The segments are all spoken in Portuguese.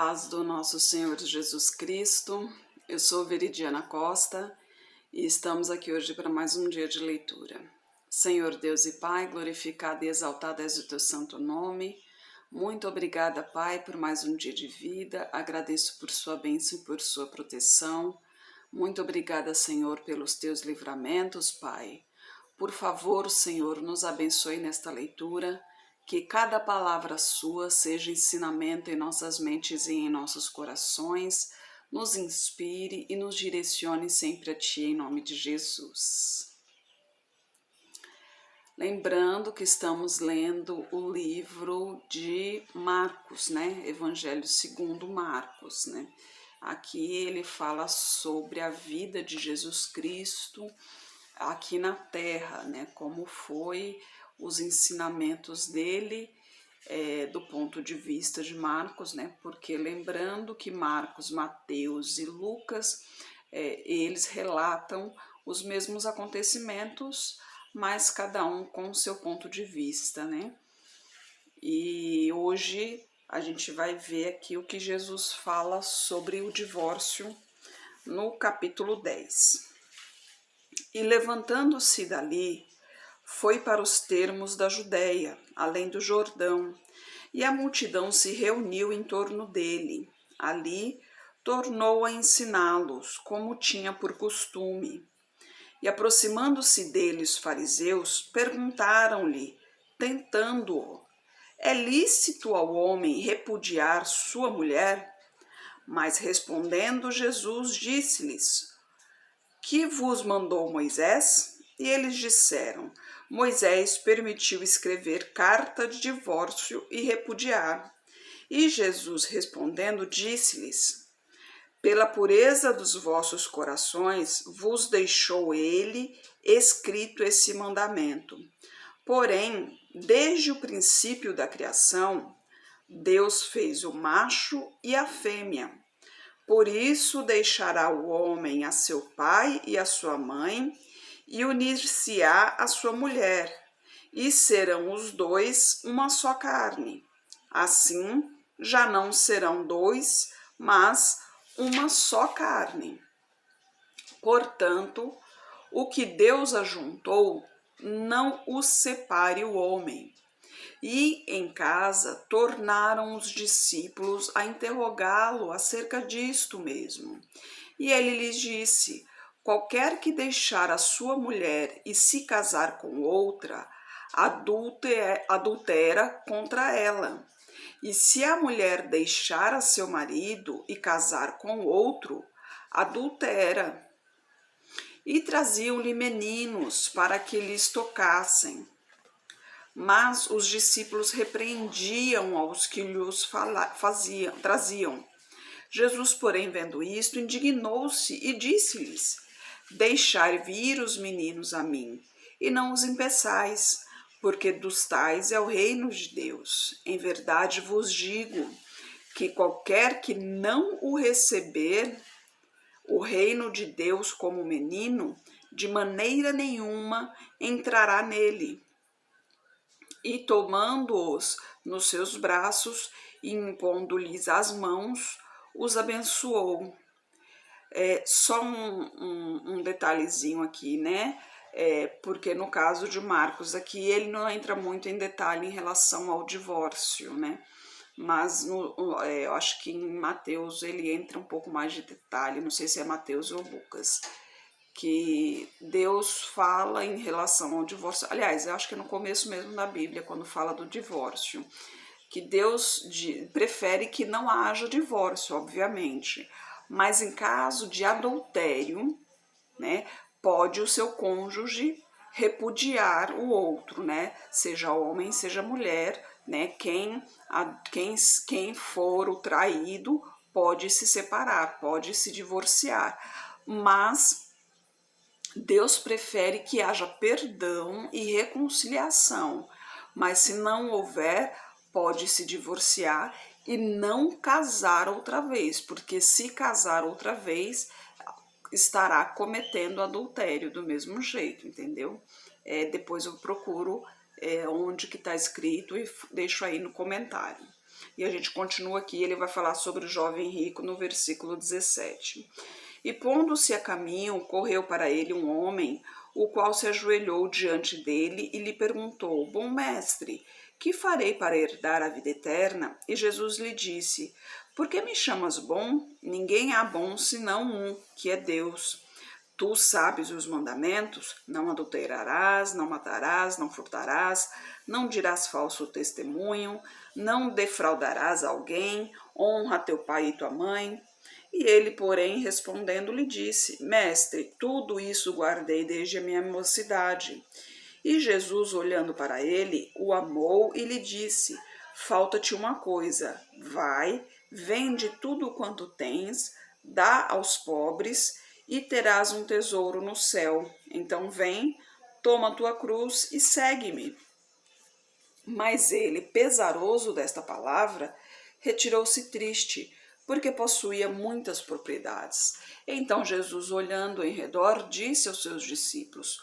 paz do nosso Senhor Jesus Cristo. Eu sou Veridiana Costa e estamos aqui hoje para mais um dia de leitura. Senhor Deus e Pai, glorificado e exaltado és o teu santo nome. Muito obrigada, Pai, por mais um dia de vida. Agradeço por sua bênção e por sua proteção. Muito obrigada, Senhor, pelos teus livramentos, Pai. Por favor, Senhor, nos abençoe nesta leitura. Que cada palavra sua seja ensinamento em nossas mentes e em nossos corações, nos inspire e nos direcione sempre a Ti, em nome de Jesus. Lembrando que estamos lendo o livro de Marcos, né? Evangelho segundo Marcos, né? Aqui ele fala sobre a vida de Jesus Cristo aqui na Terra, né? Como foi os ensinamentos dele do ponto de vista de Marcos, né? Porque lembrando que Marcos, Mateus e Lucas, eles relatam os mesmos acontecimentos, mas cada um com o seu ponto de vista, né? E hoje a gente vai ver aqui o que Jesus fala sobre o divórcio no capítulo 10. E levantando-se dali, foi para os termos da Judéia, além do Jordão, e a multidão se reuniu em torno dele. Ali tornou a ensiná-los, como tinha por costume. E aproximando-se dele os fariseus, perguntaram-lhe, tentando-o: é lícito ao homem repudiar sua mulher? Mas respondendo Jesus, disse-lhes: que vos mandou Moisés? E eles disseram: Moisés permitiu escrever carta de divórcio e repudiar. E Jesus respondendo disse-lhes: pela pureza dos vossos corações vos deixou ele escrito esse mandamento. Porém, desde o princípio da criação, Deus fez o macho e a fêmea. Por isso deixará o homem a seu pai e a sua mãe, e unir-se-á à sua mulher, e serão os dois uma só carne. Assim, já não serão dois, mas uma só carne. Portanto, o que Deus ajuntou, não os separe o homem. E em casa tornaram os discípulos a interrogá-lo acerca disto mesmo. E ele lhes disse: qualquer que deixar a sua mulher e se casar com outra, adultera contra ela. E se a mulher deixar a seu marido e casar com outro, adultera. E traziam-lhe meninos para que lhes tocassem. Mas os discípulos repreendiam aos que lhes traziam. Jesus, porém, vendo isto, indignou-se e disse-lhes: deixai vir os meninos a mim, e não os impeçais, porque dos tais é o reino de Deus. Em verdade vos digo que qualquer que não o receber, o reino de Deus como menino, de maneira nenhuma entrará nele. E tomando-os nos seus braços e impondo-lhes as mãos, os abençoou. Só um detalhezinho aqui, né? Porque no caso de Marcos aqui, ele não entra muito em detalhe em relação ao divórcio, né? Mas eu acho que em Mateus ele entra um pouco mais de detalhe, não sei se é Mateus ou Lucas, que Deus fala em relação ao divórcio. Aliás, eu acho que é no começo mesmo da Bíblia, quando fala do divórcio, que Deus prefere que não haja divórcio, obviamente, mas em caso de adultério, né, pode o seu cônjuge repudiar o outro, né, seja homem, seja mulher, né, quem for o traído pode se separar, pode se divorciar, mas Deus prefere que haja perdão e reconciliação, mas se não houver, pode se divorciar e não casar outra vez, porque se casar outra vez, estará cometendo adultério do mesmo jeito, entendeu? Depois eu procuro onde que está escrito e deixo aí no comentário. E a gente continua aqui, ele vai falar sobre o jovem rico no versículo 17. E pondo-se a caminho, correu para ele um homem, o qual se ajoelhou diante dele e lhe perguntou: Bom mestre, que farei para herdar a vida eterna? E Jesus lhe disse: Por que me chamas bom? Ninguém há bom senão um, que é Deus. Tu sabes os mandamentos: não adulterarás, não matarás, não furtarás, não dirás falso testemunho, não defraudarás alguém, honra teu pai e tua mãe. E ele, porém, respondendo, lhe disse: Mestre, tudo isso guardei desde a minha mocidade. E Jesus, olhando para ele, o amou e lhe disse: Falta-te uma coisa, vai, vende tudo quanto tens, dá aos pobres e terás um tesouro no céu. Então vem, toma tua cruz e segue-me. Mas ele, pesaroso desta palavra, retirou-se triste, porque possuía muitas propriedades. Então Jesus, olhando em redor, disse aos seus discípulos: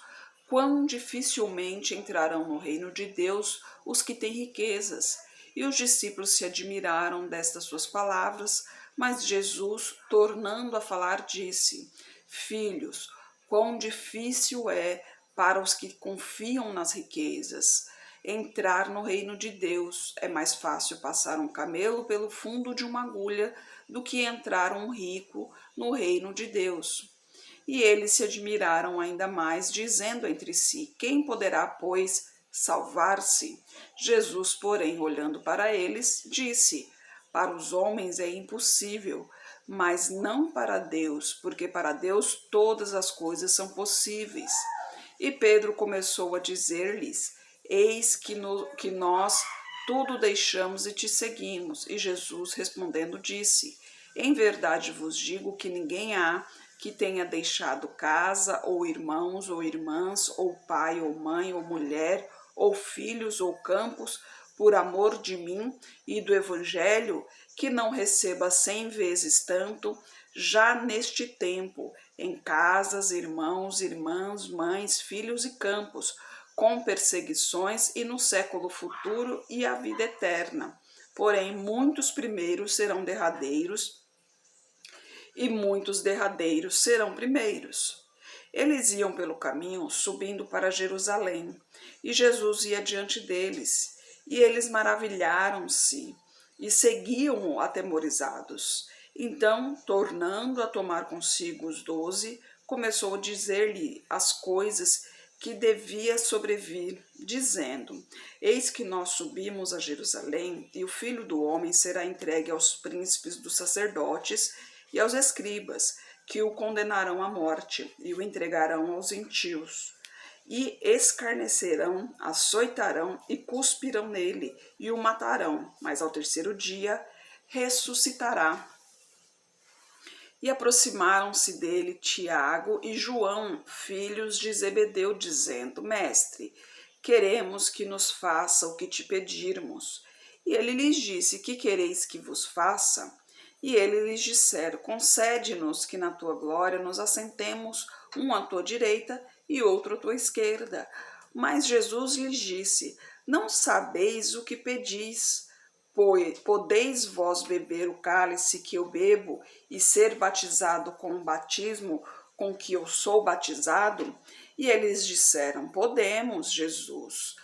Quão dificilmente entrarão no reino de Deus os que têm riquezas. E os discípulos se admiraram destas suas palavras, mas Jesus, tornando a falar, disse: Filhos, quão difícil é para os que confiam nas riquezas entrar no reino de Deus. É mais fácil passar um camelo pelo fundo de uma agulha do que entrar um rico no reino de Deus. E eles se admiraram ainda mais, dizendo entre si: Quem poderá, pois, salvar-se? Jesus, porém, olhando para eles, disse: Para os homens é impossível, mas não para Deus, porque para Deus todas as coisas são possíveis. E Pedro começou a dizer-lhes: Eis que nós tudo deixamos e te seguimos. E Jesus, respondendo, disse: Em verdade vos digo que ninguém há que tenha deixado casa, ou irmãos, ou irmãs, ou pai, ou mãe, ou mulher, ou filhos, ou campos, por amor de mim e do Evangelho, que não receba 100 vezes tanto, já neste tempo, em casas, irmãos, irmãs, mães, filhos e campos, com perseguições, e no século futuro e a vida eterna. Porém, muitos primeiros serão derradeiros, e muitos derradeiros serão primeiros. Eles iam pelo caminho subindo para Jerusalém, e Jesus ia diante deles, e eles maravilharam-se e seguiam-o atemorizados. Então, tornando a tomar consigo os 12, começou a dizer-lhe as coisas que devia sobrevir, dizendo: Eis que nós subimos a Jerusalém, e o Filho do Homem será entregue aos príncipes dos sacerdotes e aos escribas, que o condenarão à morte e o entregarão aos gentios. E escarnecerão, açoitarão e cuspirão nele e o matarão, mas ao terceiro dia ressuscitará. E aproximaram-se dele Tiago e João, filhos de Zebedeu, dizendo: Mestre, queremos que nos faça o que te pedirmos. E ele lhes disse: Que quereis que vos faça? E eles lhes disseram: Concede-nos que na tua glória nos assentemos, um à tua direita e outro à tua esquerda. Mas Jesus lhes disse: Não sabeis o que pedis. Podeis vós beber o cálice que eu bebo e ser batizado com o batismo com que eu sou batizado? E eles disseram: Podemos, Jesus.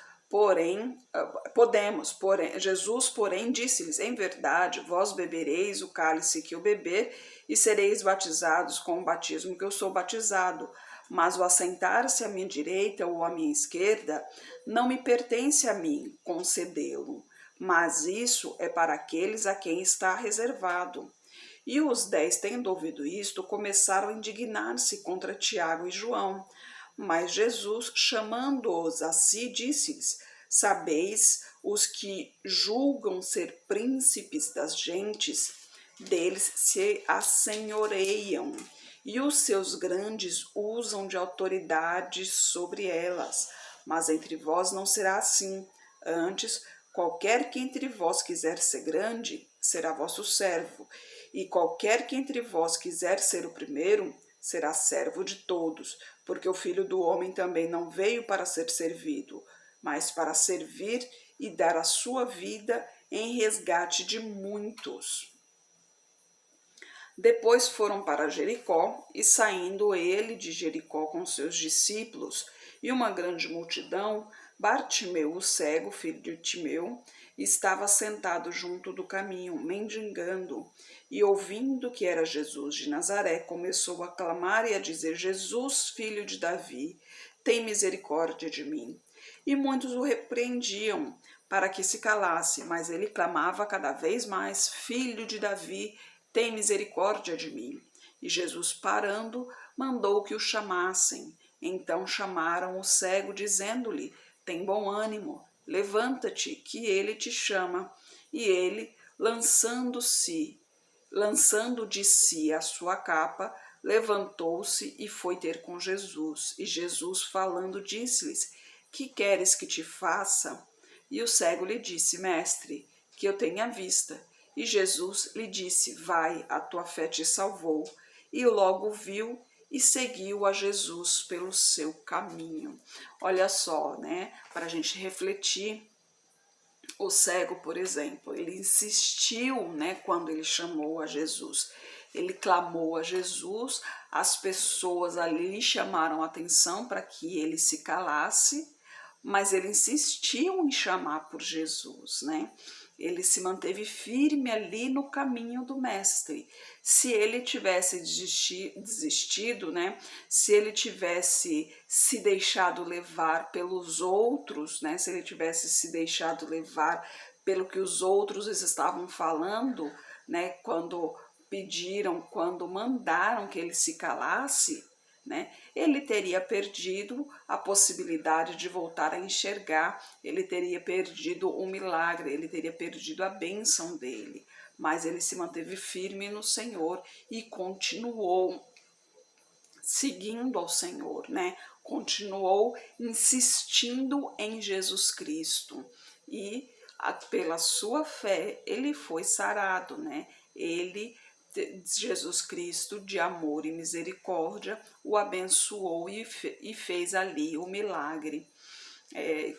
Jesus, porém, disse-lhes: Em verdade, vós bebereis o cálice que eu beber e sereis batizados com o batismo que eu sou batizado. Mas o assentar-se à minha direita ou à minha esquerda não me pertence a mim concedê-lo, mas isso é para aqueles a quem está reservado. E os 10, tendo ouvido isto, começaram a indignar-se contra Tiago e João. Mas Jesus, chamando-os a si, disse-lhes: Sabeis, os que julgam ser príncipes das gentes, deles se assenhoreiam, e os seus grandes usam de autoridade sobre elas. Mas entre vós não será assim. Antes, qualquer que entre vós quiser ser grande, será vosso servo, e qualquer que entre vós quiser ser o primeiro, será servo de todos, porque o Filho do Homem também não veio para ser servido, mas para servir e dar a sua vida em resgate de muitos. Depois foram para Jericó, e saindo ele de Jericó com seus discípulos e uma grande multidão, Bartimeu, o cego, filho de Timeu, estava sentado junto do caminho, mendigando, e ouvindo que era Jesus de Nazaré, começou a clamar e a dizer: Jesus, filho de Davi, tem misericórdia de mim. E muitos o repreendiam para que se calasse, mas ele clamava cada vez mais: Filho de Davi, tem misericórdia de mim. E Jesus, parando, mandou que o chamassem. Então chamaram o cego, dizendo-lhe: Tem bom ânimo, levanta-te, que ele te chama. E ele, lançando de si a sua capa, levantou-se e foi ter com Jesus. E Jesus, falando, disse-lhes: Que queres que te faça? E o cego lhe disse: Mestre, que eu tenha vista. E Jesus lhe disse: Vai, a tua fé te salvou. E logo viu e seguiu a Jesus pelo seu caminho. Olha só, né? Para a gente refletir, o cego, por exemplo, ele insistiu, né? Quando ele chamou a Jesus, ele clamou a Jesus. As pessoas ali lhe chamaram a atenção para que ele se calasse, mas ele insistiu em chamar por Jesus, né? Ele se manteve firme ali no caminho do mestre. Se ele tivesse desistido, né? Se ele tivesse se deixado levar pelos outros, né? Se ele tivesse se deixado levar pelo que os outros estavam falando, né? Quando mandaram que ele se calasse, né? Ele teria perdido a possibilidade de voltar a enxergar, ele teria perdido o milagre, ele teria perdido a bênção dele, mas ele se manteve firme no Senhor e continuou seguindo ao Senhor, né? Continuou insistindo em Jesus Cristo e pela sua fé ele foi sarado, né? Jesus Cristo, de amor e misericórdia, o abençoou e fez ali o milagre,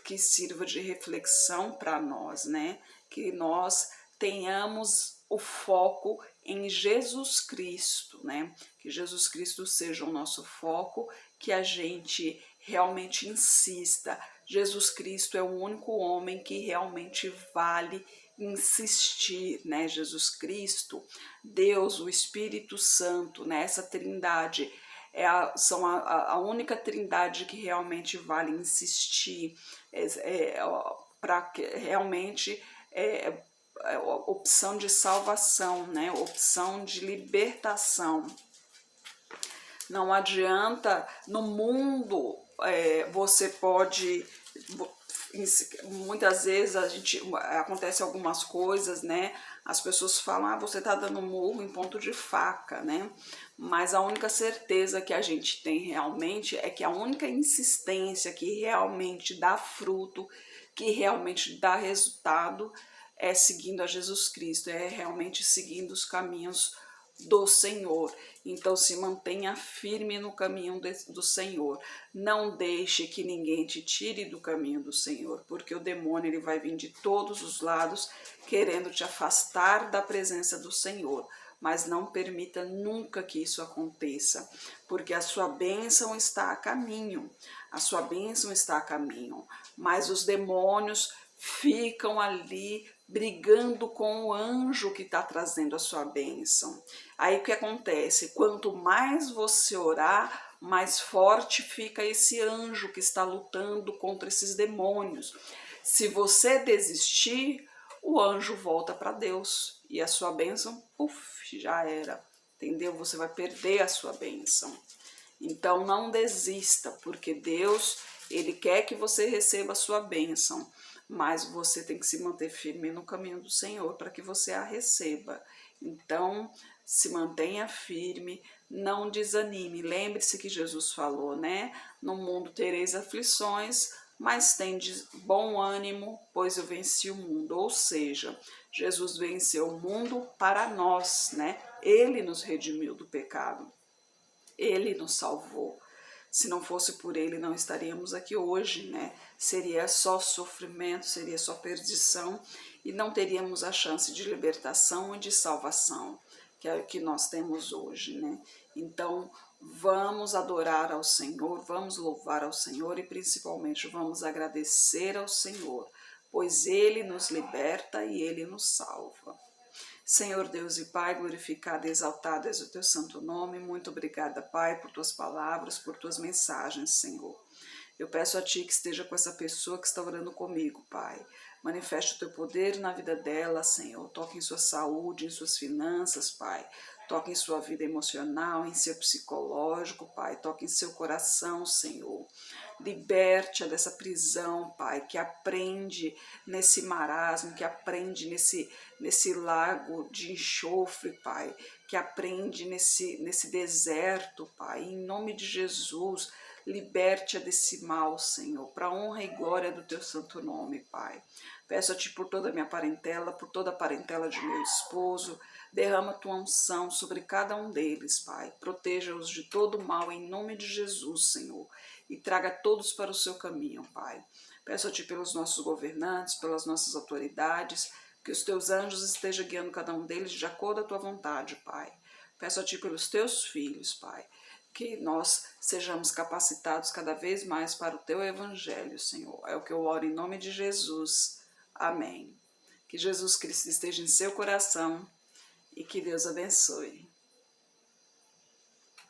que sirva de reflexão para nós, né? Que nós tenhamos o foco em Jesus Cristo, né? Que Jesus Cristo seja o nosso foco, que a gente realmente insista. Jesus Cristo é o único homem que realmente vale insistir, né? Jesus Cristo, Deus, o Espírito Santo, né? Essa trindade são a única trindade que realmente vale insistir, para que realmente opção de salvação, né? Opção de libertação. Não adianta, no mundo você pode, muitas vezes acontece algumas coisas, né? As pessoas falam: você tá dando murro em ponto de faca, né? Mas a única certeza que a gente tem realmente é que a única insistência que realmente dá fruto, que realmente dá resultado, é seguindo a Jesus Cristo, é realmente seguindo os caminhos do Senhor. Então se mantenha firme no caminho do Senhor. Não deixe que ninguém te tire do caminho do Senhor, porque o demônio ele vai vir de todos os lados querendo te afastar da presença do Senhor. Mas não permita nunca que isso aconteça, porque a sua bênção está a caminho. A sua bênção está a caminho, mas os demônios ficam ali brigando com o anjo que está trazendo a sua bênção. Aí o que acontece? Quanto mais você orar, mais forte fica esse anjo que está lutando contra esses demônios. Se você desistir, o anjo volta para Deus e a sua bênção, já era, entendeu? Você vai perder a sua bênção. Então não desista, porque Deus, ele quer que você receba a sua bênção, mas você tem que se manter firme no caminho do Senhor para que você a receba. Então, se mantenha firme, não desanime. Lembre-se que Jesus falou, né? No mundo tereis aflições, mas tendes bom ânimo, pois eu venci o mundo. Ou seja, Jesus venceu o mundo para nós, né? Ele nos redimiu do pecado. Ele nos salvou. Se não fosse por ele, não estaríamos aqui hoje, né? Seria só sofrimento, seria só perdição. e não teríamos a chance de libertação e de salvação, que é o que nós temos hoje, né? Então, vamos adorar ao Senhor, vamos louvar ao Senhor e principalmente vamos agradecer ao Senhor, pois Ele nos liberta e Ele nos salva. Senhor Deus e Pai, glorificado e exaltado és o teu santo nome. Muito obrigada, Pai, por tuas palavras, por tuas mensagens, Senhor. Eu peço a Ti que esteja com essa pessoa que está orando comigo, Pai. Manifeste o Teu poder na vida dela, Senhor. Toque em sua saúde, em suas finanças, Pai. Toque em sua vida emocional, em seu psicológico, Pai. Toque em seu coração, Senhor. Liberte-a dessa prisão, Pai, que aprende nesse marasmo, que aprende nesse lago de enxofre, Pai, que aprende nesse deserto, Pai. Em nome de Jesus, liberte-a desse mal, Senhor, para a honra e glória do teu santo nome, Pai. Peço a Ti por toda a minha parentela, por toda a parentela de meu esposo, derrama a Tua unção sobre cada um deles, Pai. Proteja-os de todo mal, em nome de Jesus, Senhor, e traga todos para o seu caminho, Pai. Peço a Ti pelos nossos governantes, pelas nossas autoridades, que os Teus anjos estejam guiando cada um deles de acordo à Tua vontade, Pai. Peço a Ti pelos Teus filhos, Pai, que nós sejamos capacitados cada vez mais para o Teu Evangelho, Senhor. É o que eu oro em nome de Jesus. Amém. Que Jesus Cristo esteja em seu coração e que Deus abençoe.